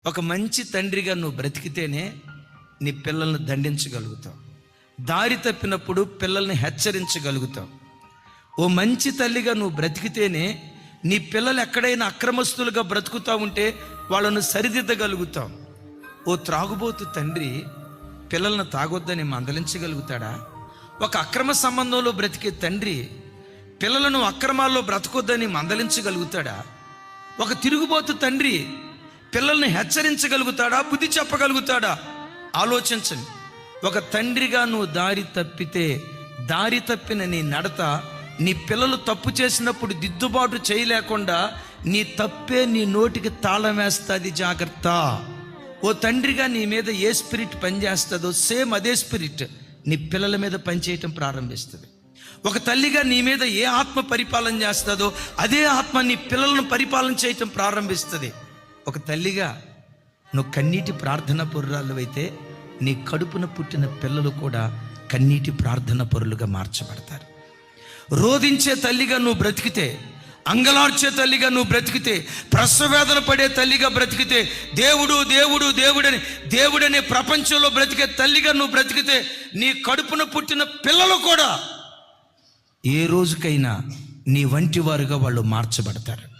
ఒక మంచి తండ్రిగా నువ్వు బ్రతికితేనే నీ పిల్లల్ని దండించగలుగుతావు. దారి తప్పినప్పుడు పిల్లల్ని హెచ్చరించగలుగుతావు. ఓ మంచి తల్లిగా నువ్వు బ్రతికితేనే నీ పిల్లలు ఎక్కడైనా అక్రమస్తులుగా బ్రతుకుతా ఉంటే వాళ్ళను సరిదిద్దగలుగుతావు. ఓ త్రాగుబోతు తండ్రి పిల్లలను తాగొద్దని మందలించగలుగుతాడా? ఒక అక్రమ సంబంధంలో బ్రతికే తండ్రి పిల్లలను అక్రమాల్లో బ్రతకొద్దని మందలించగలుగుతాడా? ఒక తిరుగుబోతు తండ్రి పిల్లల్ని హెచ్చరించగలుగుతాడా? బుద్ధి చెప్పగలుగుతాడా? ఆలోచించండి. ఒక తండ్రిగా నువ్వు దారి తప్పితే, దారి తప్పిన నీ నడత నీ పిల్లలు తప్పు చేసినప్పుడు దిద్దుబాటు చేయలేకుండా నీ తప్పే నీ నోటికి తాళం వేస్తుంది. జాగ్రత్త. ఓ తండ్రిగా నీ మీద ఏ స్పిరిట్ పనిచేస్తుందో సేమ్ అదే స్పిరిట్ నీ పిల్లల మీద పనిచేయటం ప్రారంభిస్తుంది. ఒక తల్లిగా నీ మీద ఏ ఆత్మ పరిపాలన చేస్తుందో అదే ఆత్మ నీ పిల్లలను పరిపాలన చేయటం ప్రారంభిస్తుంది. ఒక తల్లిగా నువ్వు కన్నీటి ప్రార్థన పరురాలు అయితే నీ కడుపున పుట్టిన పిల్లలు కూడా కన్నీటి ప్రార్థన పరులుగా మార్చబడతారు. రోధించే తల్లిగా నువ్వు బ్రతికితే, అంగలార్చే తల్లిగా నువ్వు బ్రతికితే, ప్రసవేదన పడే తల్లిగా బ్రతికితే, దేవుడు దేవుడు దేవుడని దేవుడనే ప్రపంచంలో బ్రతికే తల్లిగా నువ్వు బ్రతికితే నీ కడుపున పుట్టిన పిల్లలు కూడా ఏ రోజుకైనా నీ వంటి వారుగా వాళ్ళు మార్చబడతారు.